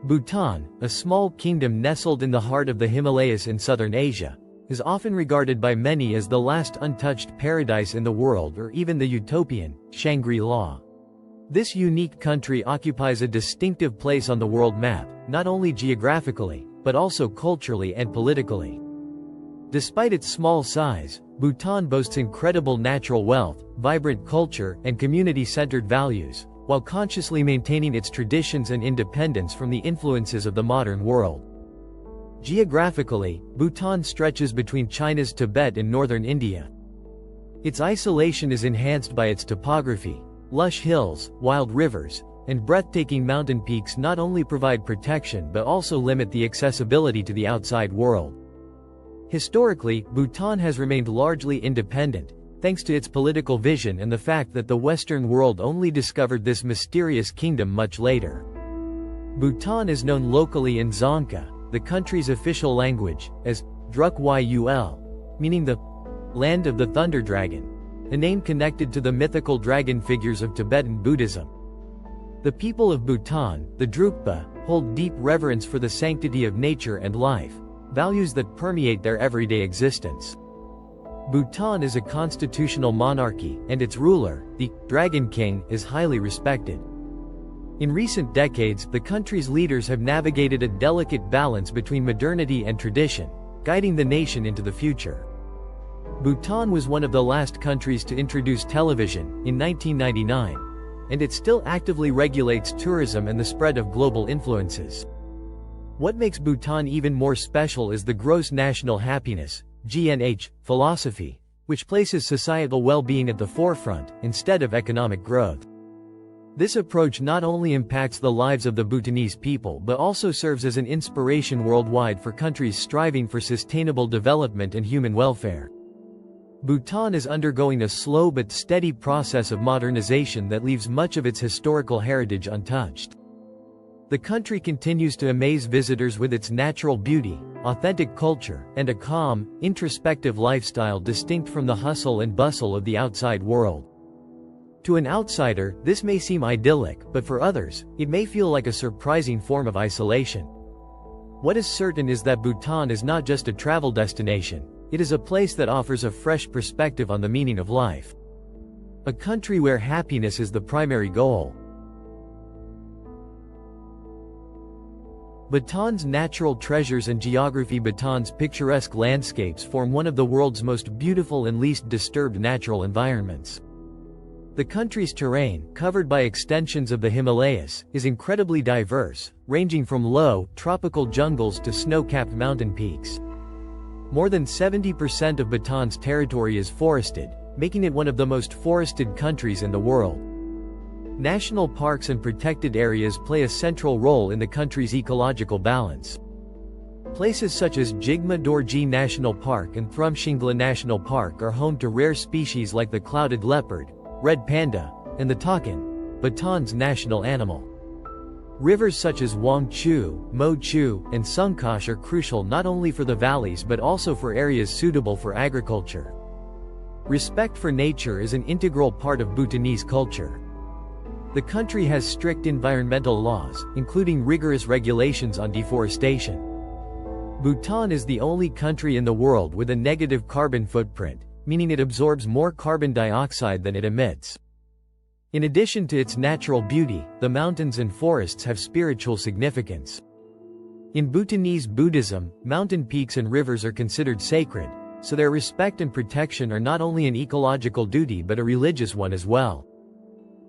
Bhutan, a small kingdom nestled in the heart of the Himalayas in southern Asia, is often regarded by many as the last untouched paradise in the world or even the utopian Shangri-La. This unique country occupies a distinctive place on the world map, not only geographically, but also culturally and politically. Despite its small size, Bhutan boasts incredible natural wealth, vibrant culture, and community-centered values, while consciously maintaining its traditions and independence from the influences of the modern world. Geographically, Bhutan stretches between China's Tibet and northern India. Its isolation is enhanced by its topography. Lush hills, wild rivers, and breathtaking mountain peaks not only provide protection but also limit the accessibility to the outside world. Historically, Bhutan has remained largely independent, thanks to its political vision and the fact that the Western world only discovered this mysterious kingdom much later. Bhutan is known locally in Dzongkha, the country's official language, as Druk Yul, meaning the land of the thunder dragon, a name connected to the mythical dragon figures of Tibetan Buddhism. The people of Bhutan, the Drukpa, hold deep reverence for the sanctity of nature and life, values that permeate their everyday existence. Bhutan is a constitutional monarchy, and its ruler, the Dragon King, is highly respected. In recent decades, the country's leaders have navigated a delicate balance between modernity and tradition, guiding the nation into the future. Bhutan was one of the last countries to introduce television, in 1999, and it still actively regulates tourism and the spread of global influences. What makes Bhutan even more special is the gross national happiness, GNH, philosophy, which places societal well-being at the forefront, instead of economic growth. This approach not only impacts the lives of the Bhutanese people but also serves as an inspiration worldwide for countries striving for sustainable development and human welfare. Bhutan is undergoing a slow but steady process of modernization that leaves much of its historical heritage untouched. The country continues to amaze visitors with its natural beauty, authentic culture, and a calm, introspective lifestyle distinct from the hustle and bustle of the outside world. To an outsider, this may seem idyllic, but for others, it may feel like a surprising form of isolation. What is certain is that Bhutan is not just a travel destination, it is a place that offers a fresh perspective on the meaning of life. A country where happiness is the primary goal. Bhutan's natural treasures and geography. Bhutan's picturesque landscapes form one of the world's most beautiful and least disturbed natural environments. The country's terrain, covered by extensions of the Himalayas, is incredibly diverse, ranging from low, tropical jungles to snow-capped mountain peaks. More than 70% of Bhutan's territory is forested, making it one of the most forested countries in the world. National parks and protected areas play a central role in the country's ecological balance. Places such as Jigme Dorji National Park and Thrumshingla National Park are home to rare species like the clouded leopard, red panda, and the takin, Bhutan's national animal. Rivers such as Wangchu, Mochu, and Sungkosh are crucial not only for the valleys but also for areas suitable for agriculture. Respect for nature is an integral part of Bhutanese culture. The country has strict environmental laws, including rigorous regulations on deforestation. Bhutan is the only country in the world with a negative carbon footprint, meaning it absorbs more carbon dioxide than it emits. In addition to its natural beauty, the mountains and forests have spiritual significance. In Bhutanese Buddhism, mountain peaks and rivers are considered sacred, so their respect and protection are not only an ecological duty but a religious one as well.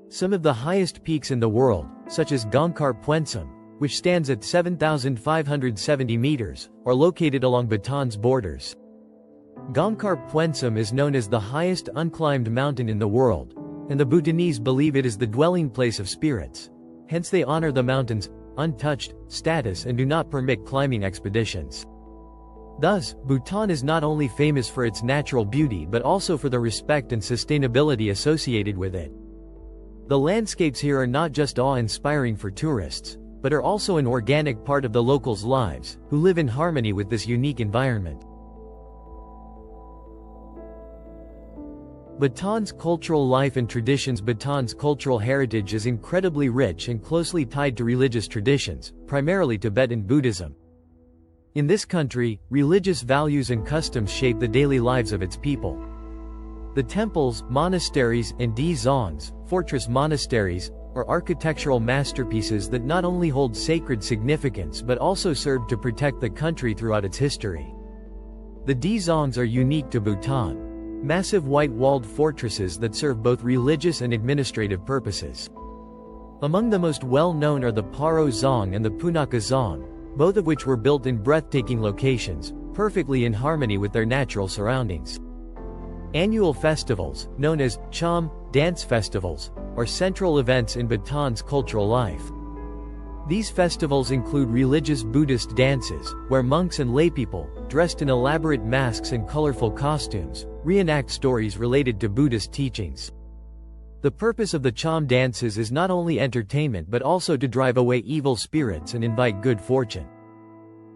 Some of the highest peaks in the world, such as Gangkhar Puensum, which stands at 7,570 meters, are located along Bhutan's borders. Gangkhar Puensum is known as the highest unclimbed mountain in the world, and the Bhutanese believe it is the dwelling place of spirits. Hence they honor the mountain's untouched status and do not permit climbing expeditions. Thus, Bhutan is not only famous for its natural beauty but also for the respect and sustainability associated with it. The landscapes here are not just awe-inspiring for tourists, but are also an organic part of the locals' lives, who live in harmony with this unique environment. Bhutan's cultural life and traditions. Bhutan's cultural heritage is incredibly rich and closely tied to religious traditions, primarily Tibetan Buddhism. In this country, religious values and customs shape the daily lives of its people. The temples, monasteries, and dzongs, fortress monasteries, are architectural masterpieces that not only hold sacred significance but also served to protect the country throughout its history. The dzongs are unique to Bhutan. Massive white-walled fortresses that serve both religious and administrative purposes. Among the most well-known are the Paro Dzong and the Punakha Dzong, both of which were built in breathtaking locations, perfectly in harmony with their natural surroundings. Annual festivals, known as Cham dance festivals, are central events in Bhutan's cultural life. These festivals include religious Buddhist dances, where monks and laypeople, dressed in elaborate masks and colorful costumes, reenact stories related to Buddhist teachings. The purpose of the Cham dances is not only entertainment but also to drive away evil spirits and invite good fortune.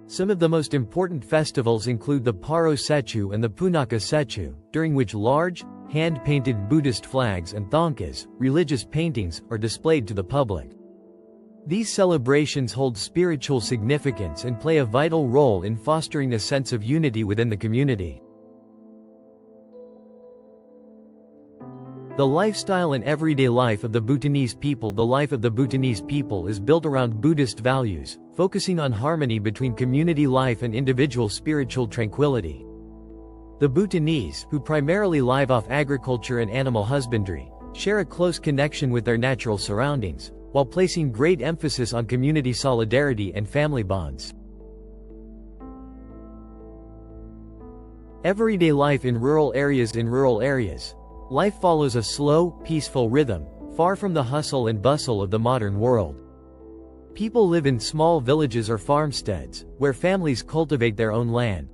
Some of the most important festivals include the Paro Sechu and the Punakha Sechu, during which large, hand-painted Buddhist flags and thangkas, religious paintings, are displayed to the public. These celebrations hold spiritual significance and play a vital role in fostering a sense of unity within the community. The lifestyle and everyday life of the Bhutanese people. The life of the Bhutanese people is built around Buddhist values, focusing on harmony between community life and individual spiritual tranquility. The Bhutanese, who primarily live off agriculture and animal husbandry, share a close connection with their natural surroundings, while placing great emphasis on community solidarity and family bonds. Everyday life in rural areas. In rural areas, life follows a slow, peaceful rhythm, far from the hustle and bustle of the modern world. People live in small villages or farmsteads, where families cultivate their own land.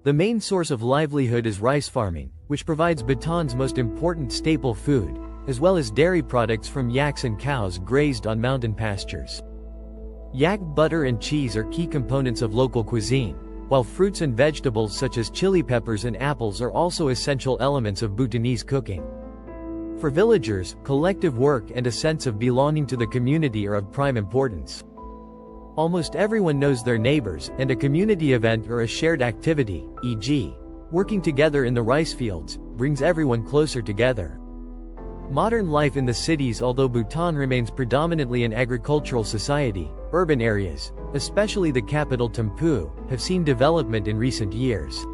The main source of livelihood is rice farming, which provides Bhutan's most important staple food, as well as dairy products from yaks and cows grazed on mountain pastures. Yak butter and cheese are key components of local cuisine, while fruits and vegetables such as chili peppers and apples are also essential elements of Bhutanese cooking. For villagers, collective work and a sense of belonging to the community are of prime importance. Almost everyone knows their neighbors, and a community event or a shared activity, e.g., working together in the rice fields, brings everyone closer together. Modern life in the cities. Although Bhutan remains predominantly an agricultural society, urban areas, especially the capital Thimphu, have seen development in recent years.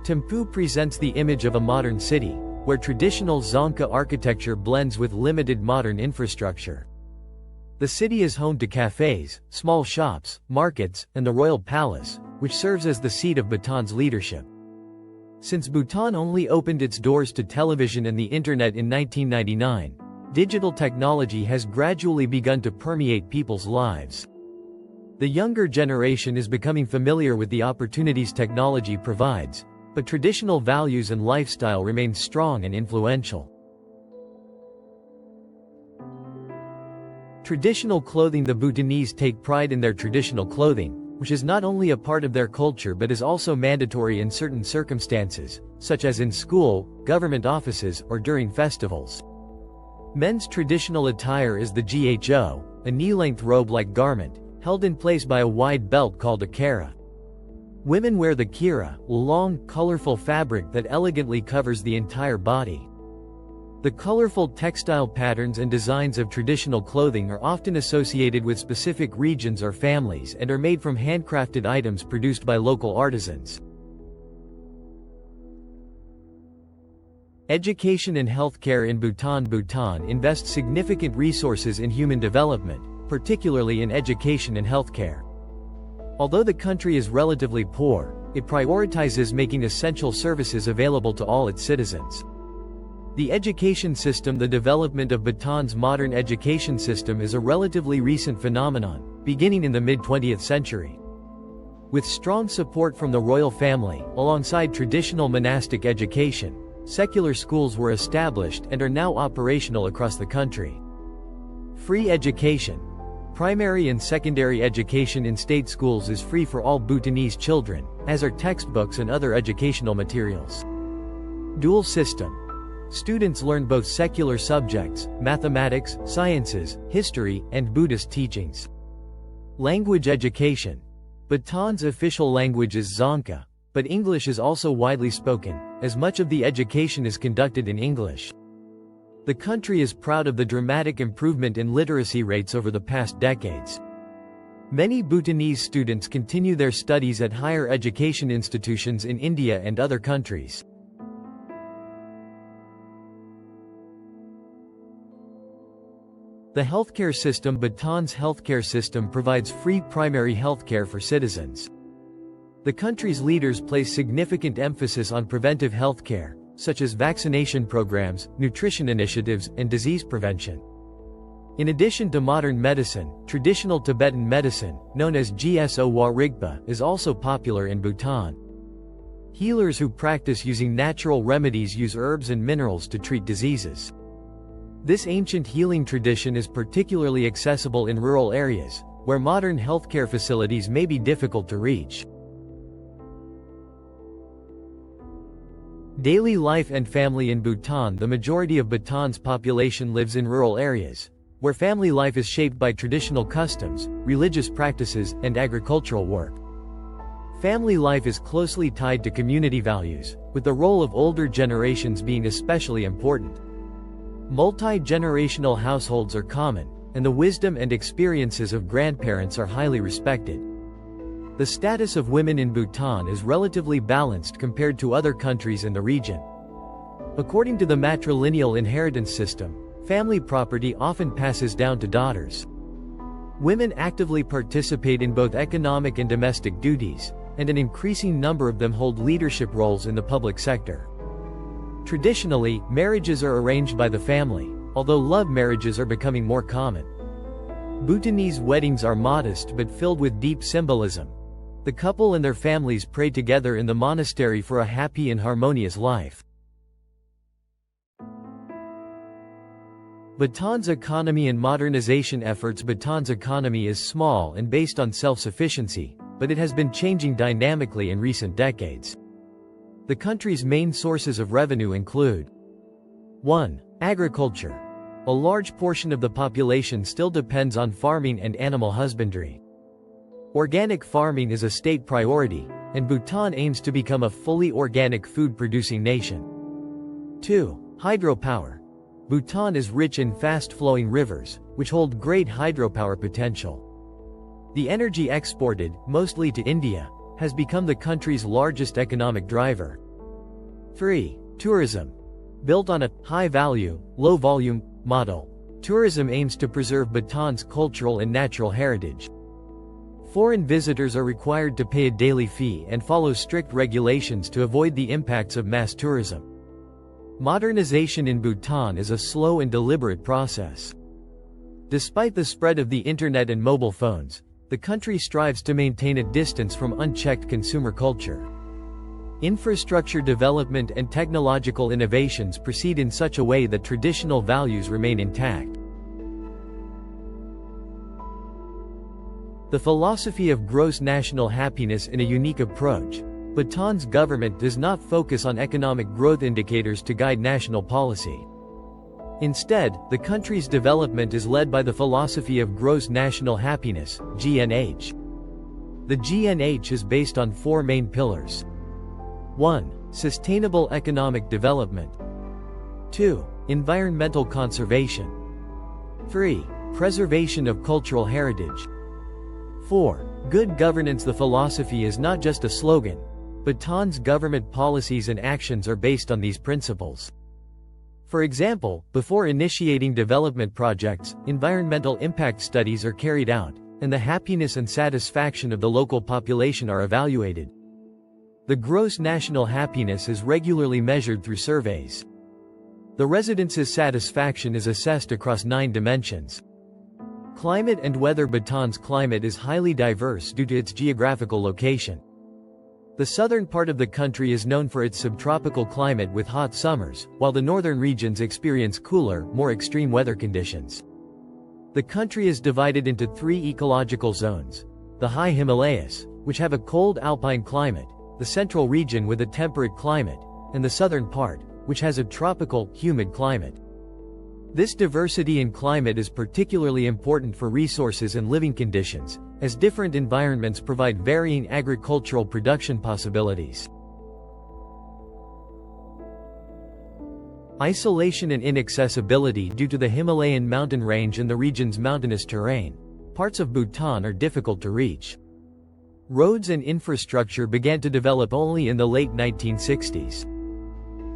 Thimphu presents the image of a modern city, where traditional Dzongkha architecture blends with limited modern infrastructure. The city is home to cafes, small shops, markets, and the royal palace, which serves as the seat of Bhutan's leadership. Since Bhutan only opened its doors to television and the internet in 1999, digital technology has gradually begun to permeate people's lives. The younger generation is becoming familiar with the opportunities technology provides, but traditional values and lifestyle remain strong and influential. Traditional clothing. The Bhutanese take pride in their traditional clothing, which is not only a part of their culture but is also mandatory in certain circumstances, such as in school, government offices, or during festivals. Men's traditional attire is the gho, a knee-length robe-like garment, held in place by a wide belt called a kara. Women wear the kira, a long, colorful fabric that elegantly covers the entire body. The colorful textile patterns and designs of traditional clothing are often associated with specific regions or families and are made from handcrafted items produced by local artisans. Education and healthcare in Bhutan. Bhutan invests significant resources in human development, particularly in education and healthcare. Although the country is relatively poor, it prioritizes making essential services available to all its citizens. The education system. The development of Bhutan's modern education system is a relatively recent phenomenon, beginning in the mid-20th century. With strong support from the royal family, alongside traditional monastic education, secular schools were established and are now operational across the country. Free education. Primary and secondary education in state schools is free for all Bhutanese children, as are textbooks and other educational materials. Dual system. Students learn both secular subjects, mathematics, sciences, history, and Buddhist teachings. Language education. Bhutan's official language is Dzongkha, but English is also widely spoken, as much of the education is conducted in English. The country is proud of the dramatic improvement in literacy rates over the past decades. Many Bhutanese students continue their studies at higher education institutions in India and other countries. The healthcare system. Bhutan's healthcare system provides free primary healthcare for citizens. The country's leaders place significant emphasis on preventive healthcare, such as vaccination programs, nutrition initiatives, and disease prevention. In addition to modern medicine, traditional Tibetan medicine, known as Gso Wa Rigpa, is also popular in Bhutan. Healers who practice using natural remedies use herbs and minerals to treat diseases. This ancient healing tradition is particularly accessible in rural areas, where modern healthcare facilities may be difficult to reach. Daily life and family in Bhutan. The majority of Bhutan's population lives in rural areas, where family life is shaped by traditional customs, religious practices, and agricultural work. Family life is closely tied to community values, with the role of older generations being especially important. Multi-generational households are common, and the wisdom and experiences of grandparents are highly respected. The status of women in Bhutan is relatively balanced compared to other countries in the region. According to the matrilineal inheritance system, family property often passes down to daughters. Women actively participate in both economic and domestic duties, and an increasing number of them hold leadership roles in the public sector. Traditionally, marriages are arranged by the family, although love marriages are becoming more common. Bhutanese weddings are modest but filled with deep symbolism. The couple and their families pray together in the monastery for a happy and harmonious life. Bhutan's economy and modernization efforts. Bhutan's economy is small and based on self-sufficiency, but it has been changing dynamically in recent decades. The country's main sources of revenue include 1. Agriculture. A large portion of the population still depends on farming and animal husbandry. Organic farming is a state priority, and Bhutan aims to become a fully organic food-producing nation. 2. Hydropower. Bhutan is rich in fast-flowing rivers, which hold great hydropower potential. The energy exported, mostly to India, has become the country's largest economic driver. 3. Tourism. Built on a high-value, low-volume model, tourism aims to preserve Bhutan's cultural and natural heritage. Foreign visitors are required to pay a daily fee and follow strict regulations to avoid the impacts of mass tourism. Modernization in Bhutan is a slow and deliberate process. Despite the spread of the internet and mobile phones, the country strives to maintain a distance from unchecked consumer culture. Infrastructure development and technological innovations proceed in such a way that traditional values remain intact. The philosophy of gross national happiness. In a unique approach, Bhutan's government does not focus on economic growth indicators to guide national policy. Instead, the country's development is led by the philosophy of gross national happiness, GNH. The GNH is based on four main pillars. 1. Sustainable economic development. 2. Environmental conservation. 3. Preservation of cultural heritage. 4. Good governance. The philosophy is not just a slogan. Bhutan's government policies and actions are based on these principles. For example, before initiating development projects, environmental impact studies are carried out, and the happiness and satisfaction of the local population are evaluated. The gross national happiness is regularly measured through surveys. The residents' satisfaction is assessed across 9 dimensions. Climate and weather. Bhutan's climate is highly diverse due to its geographical location. The southern part of the country is known for its subtropical climate with hot summers, while the northern regions experience cooler, more extreme weather conditions. The country is divided into 3 ecological zones: the high Himalayas, which have a cold alpine climate, the central region with a temperate climate, and the southern part, which has a tropical, humid climate. This diversity in climate is particularly important for resources and living conditions, as different environments provide varying agricultural production possibilities. Isolation and inaccessibility. Due to the Himalayan mountain range and the region's mountainous terrain, parts of Bhutan are difficult to reach. Roads and infrastructure began to develop only in the late 1960s.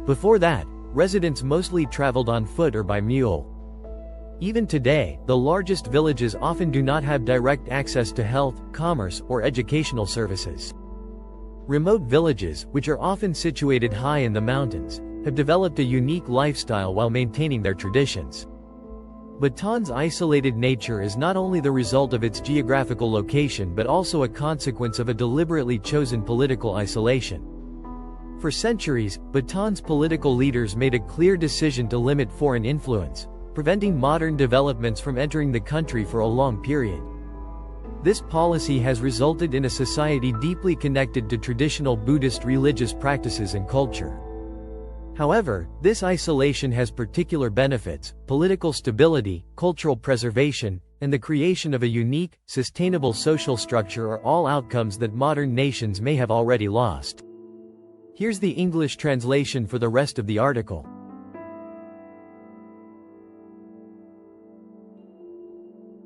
Before that, residents mostly traveled on foot or by mule. Even today, the largest villages often do not have direct access to health, commerce, or educational services. Remote villages, which are often situated high in the mountains, have developed a unique lifestyle while maintaining their traditions. Bhutan's isolated nature is not only the result of its geographical location but also a consequence of a deliberately chosen political isolation. For centuries, Bhutan's political leaders made a clear decision to limit foreign influence, preventing modern developments from entering the country for a long period. This policy has resulted in a society deeply connected to traditional Buddhist religious practices and culture. However, this isolation has particular benefits: political stability, cultural preservation, and the creation of a unique, sustainable social structure are all outcomes that modern nations may have already lost. Here's the English translation for the rest of the article.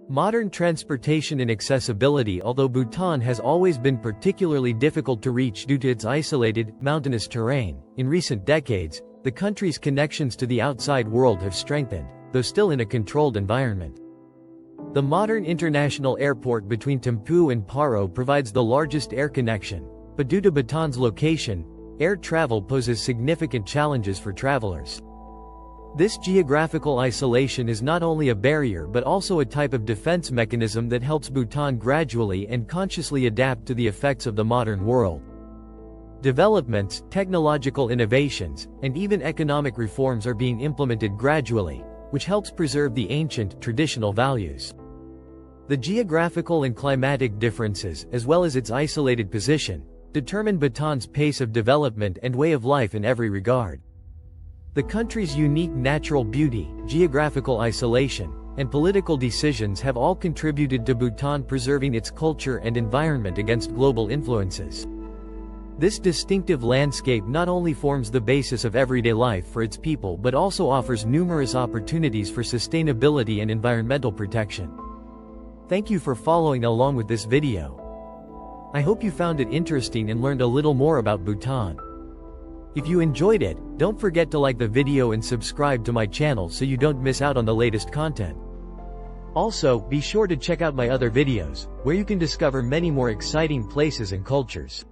Modern transportation and accessibility. Although Bhutan has always been particularly difficult to reach due to its isolated, mountainous terrain, in recent decades, the country's connections to the outside world have strengthened, though still in a controlled environment. The modern international airport between Thimphu and Paro provides the largest air connection, but due to Bhutan's location, air travel poses significant challenges for travelers. This geographical isolation is not only a barrier but also a type of defense mechanism that helps Bhutan gradually and consciously adapt to the effects of the modern world. Developments, technological innovations, and even economic reforms are being implemented gradually, which helps preserve the ancient, traditional values. The geographical and climatic differences, as well as its isolated position, determine Bhutan's pace of development and way of life in every regard. The country's unique natural beauty, geographical isolation, and political decisions have all contributed to Bhutan preserving its culture and environment against global influences. This distinctive landscape not only forms the basis of everyday life for its people but also offers numerous opportunities for sustainability and environmental protection. Thank you for following along with this video. I hope you found it interesting and learned a little more about Bhutan. If you enjoyed it, don't forget to like the video and subscribe to my channel so you don't miss out on the latest content. Also, be sure to check out my other videos, where you can discover many more exciting places and cultures.